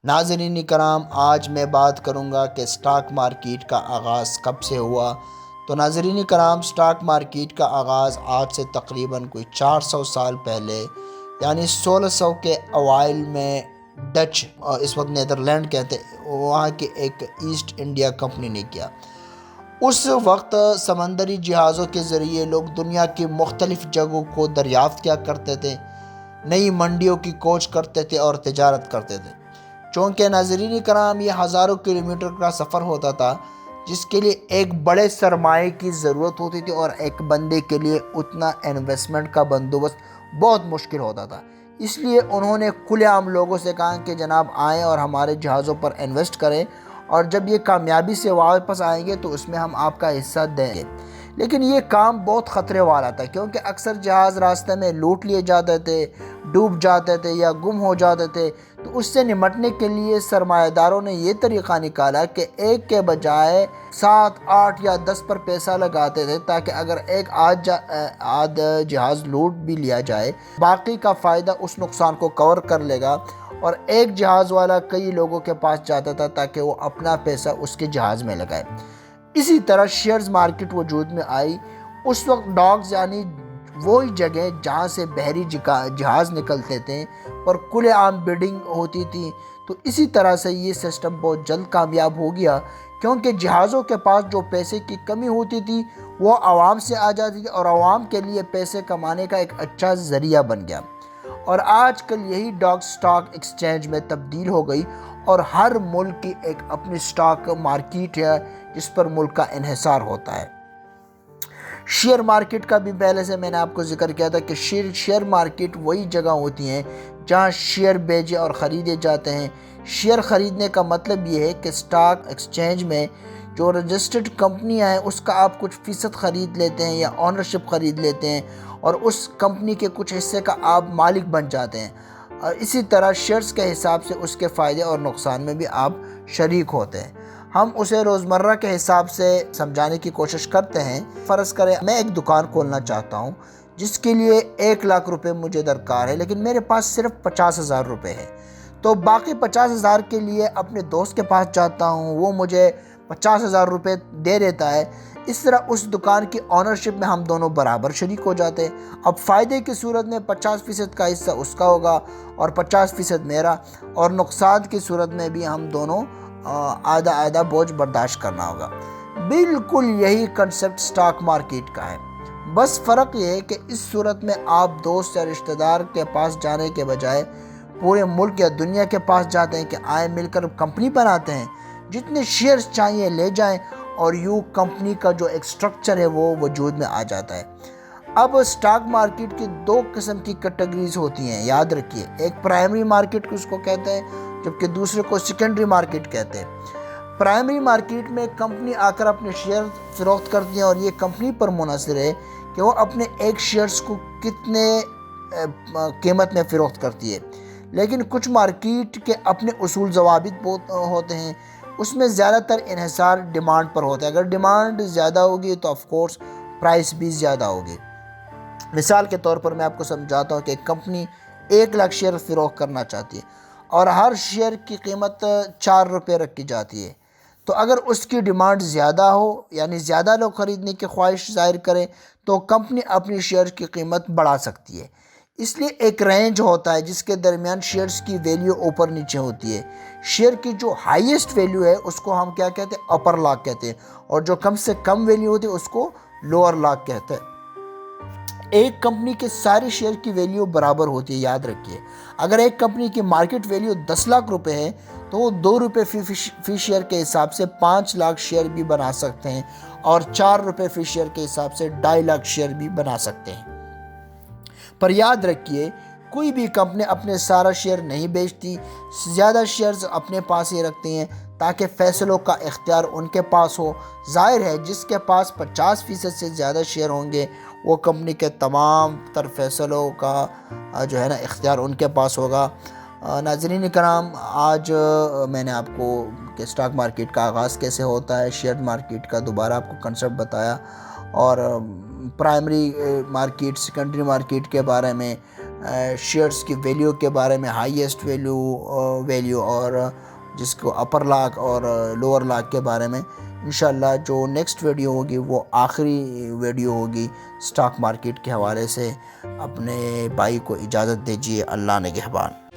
ناظرین کرام، آج میں بات کروں گا کہ سٹاک مارکیٹ کا آغاز کب سے ہوا۔ تو ناظرین کرام، سٹاک مارکیٹ کا آغاز آج سے تقریباً کوئی 400 سال پہلے یعنی 1600 کے اوائل میں ڈچ، اس وقت نیدرلینڈ کہتے وہاں کی ایک ایسٹ انڈیا کمپنی نے کیا۔ اس وقت سمندری جہازوں کے ذریعے لوگ دنیا کی مختلف جگہوں کو دریافت کیا کرتے تھے، نئی منڈیوں کی کھوج کرتے تھے اور تجارت کرتے تھے۔ چونکہ ناظرین کرام یہ ہزاروں کلومیٹر کا سفر ہوتا تھا، جس کے لیے ایک بڑے سرمایے کی ضرورت ہوتی تھی اور ایک بندے کے لیے اتنا انویسٹمنٹ کا بندوبست بہت مشکل ہوتا تھا۔ اس لیے انہوں نے کھلے عام لوگوں سے کہا کہ جناب آئیں اور ہمارے جہازوں پر انویسٹ کریں، اور جب یہ کامیابی سے واپس آئیں گے تو اس میں ہم آپ کا حصہ دیں گے۔ لیکن یہ کام بہت خطرے والا تھا، کیونکہ اکثر جہاز راستے میں لوٹ لیے جاتے تھے، ڈوب جاتے تھے یا گم ہو جاتے تھے۔ تو اس سے نمٹنے کے لیے سرمایہ داروں نے یہ طریقہ نکالا کہ ایک کے بجائے 7، 8 یا 10 پر پیسہ لگاتے تھے، تاکہ اگر ایک آدھ جہاز لوٹ بھی لیا جائے، باقی کا فائدہ اس نقصان کو کور کر لے گا۔ اور ایک جہاز والا کئی لوگوں کے پاس جاتا تھا تاکہ وہ اپنا پیسہ اس کے جہاز میں لگائے۔ اسی طرح شیئرز مارکیٹ وجود میں آئی۔ اس وقت ڈاکس یعنی وہی جگہ جہاں سے بحری جہاز نکلتے تھے پر کھلے عام بیڈنگ ہوتی تھی۔ تو اسی طرح سے یہ سسٹم بہت جلد کامیاب ہو گیا، کیونکہ جہازوں کے پاس جو پیسے کی کمی ہوتی تھی وہ عوام سے آ جاتی تھی، اور عوام کے لیے پیسے کمانے کا ایک اچھا ذریعہ بن گیا۔ اور آج کل یہی ڈاک سٹاک ایکسچینج میں تبدیل ہو گئی، اور ہر ملک کی ایک اپنی سٹاک مارکیٹ ہے جس پر ملک کا انحصار ہوتا ہے۔ شیئر مارکیٹ کا بھی پہلے سے میں نے آپ کو ذکر کیا تھا کہ شیئر مارکیٹ وہی جگہ ہوتی ہیں جہاں شیئر بیچے اور خریدے جاتے ہیں۔ شیئر خریدنے کا مطلب یہ ہے کہ سٹاک ایکسچینج میں جو رجسٹرڈ کمپنیاں ہیں اس کا آپ کچھ فیصد خرید لیتے ہیں یا اونرشپ خرید لیتے ہیں، اور اس کمپنی کے کچھ حصے کا آپ مالک بن جاتے ہیں، اور اسی طرح شیئرز کے حساب سے اس کے فائدے اور نقصان میں بھی آپ شریک ہوتے ہیں۔ ہم اسے روزمرہ کے حساب سے سمجھانے کی کوشش کرتے ہیں۔ فرض کریں میں ایک دکان کھولنا چاہتا ہوں جس کے لیے 1,00,000 روپے مجھے درکار ہے، لیکن میرے پاس صرف 50,000 روپے ہے۔ تو باقی 50,000 کے لیے اپنے دوست کے پاس جاتا ہوں، وہ مجھے 50,000 روپے دے دیتا ہے۔ اس طرح اس دکان کی اونرشپ میں ہم دونوں برابر شریک ہو جاتے ہیں۔ اب فائدے کی صورت میں 50% کا حصہ اس کا ہوگا اور 50% میرا، اور نقصان کی صورت میں بھی ہم دونوں آدھا بوجھ برداشت کرنا ہوگا۔ بالکل یہی کنسپٹ سٹاک مارکیٹ کا ہے، بس فرق یہ ہے کہ اس صورت میں آپ دوست یا رشتہ دار کے پاس جانے کے بجائے پورے ملک یا دنیا کے پاس جاتے ہیں کہ آئیں مل کر کمپنی بناتے ہیں، جتنے شیئرز چاہیے لے جائیں، اور یوں کمپنی کا جو ایک سٹرکچر ہے وہ وجود میں آ جاتا ہے۔ اب سٹاک مارکیٹ کی 2 قسم کی کیٹیگریز ہوتی ہیں، یاد رکھیے۔ ایک پرائمری مارکیٹ کو اس کو کہتے ہیں، جبکہ دوسرے کو سیکنڈری مارکیٹ کہتے ہیں۔ پرائمری مارکیٹ میں کمپنی آ کر اپنے شیئر فروخت کرتی ہیں، اور یہ کمپنی پر منحصر ہے کہ وہ اپنے ایک شیئرز کو کتنے قیمت میں فروخت کرتی ہے۔ لیکن کچھ مارکیٹ کے اپنے اصول ضوابط ہوتے ہیں، اس میں زیادہ تر انحصار ڈیمانڈ پر ہوتا ہے۔ اگر ڈیمانڈ زیادہ ہوگی تو آف کورس پرائس بھی زیادہ ہوگی۔ مثال کے طور پر میں آپ کو سمجھاتا ہوں کہ ایک کمپنی 1,00,000 شیئر فروخت کرنا چاہتی ہے، اور ہر شیئر کی قیمت 4 روپے رکھی جاتی ہے۔ تو اگر اس کی ڈیمانڈ زیادہ ہو، یعنی زیادہ لوگ خریدنے کی خواہش ظاہر کریں، تو کمپنی اپنی شیئر کی قیمت بڑھا سکتی ہے۔ اس لیے ایک رینج ہوتا ہے جس کے درمیان شیئرز کی ویلیو اوپر نیچے ہوتی ہے۔ شیئر کی جو ہائیسٹ ویلیو ہے اس کو ہم کیا کہتے ہیں؟ اپر لاک کہتے ہیں، اور جو کم سے کم ویلیو ہوتی ہے اس کو لوور لاک کہتے ہیں۔ ایک کمپنی کے سارے شیئر کی ویلیو برابر ہوتی ہے، یاد رکھیے۔ اگر ایک کمپنی کی مارکیٹ ویلیو 10,00,000 روپے ہے تو وہ 2 روپے فی شیئر کے حساب سے 5,00,000 شیئر بھی بنا سکتے ہیں، اور 4 روپے فی شیئر کے حساب سے 2.5 شیئر بھی بنا سکتے ہیں۔ پر یاد رکھیے، کوئی بھی کمپنی اپنے سارا شیئر نہیں بیچتی، زیادہ شیئرز اپنے پاس ہی رکھتے ہیں تاکہ فیصلوں کا اختیار ان کے پاس ہو۔ ظاہر ہے جس کے پاس 50% سے زیادہ شیئر ہوں گے وہ کمپنی کے تمام تر فیصلوں کا جو ہے نا اختیار ان کے پاس ہوگا۔ ناظرین کرام، آج میں نے آپ کو کہ سٹاک مارکیٹ کا آغاز کیسے ہوتا ہے، شیئر مارکیٹ کا دوبارہ آپ کو کنسپٹ بتایا، اور پرائمری مارکیٹ، سیکنڈری مارکیٹ کے بارے میں، شیئرز کی ویلیو کے بارے میں، ہائیسٹ ویلیو اور جس کو اپر لاک اور لوور لاک کے بارے میں انشاءاللہ جو نیکسٹ ویڈیو ہوگی وہ آخری ویڈیو ہوگی سٹاک مارکیٹ کے حوالے سے۔ اپنے بھائی کو اجازت دیجیے، اللہ نگہبان۔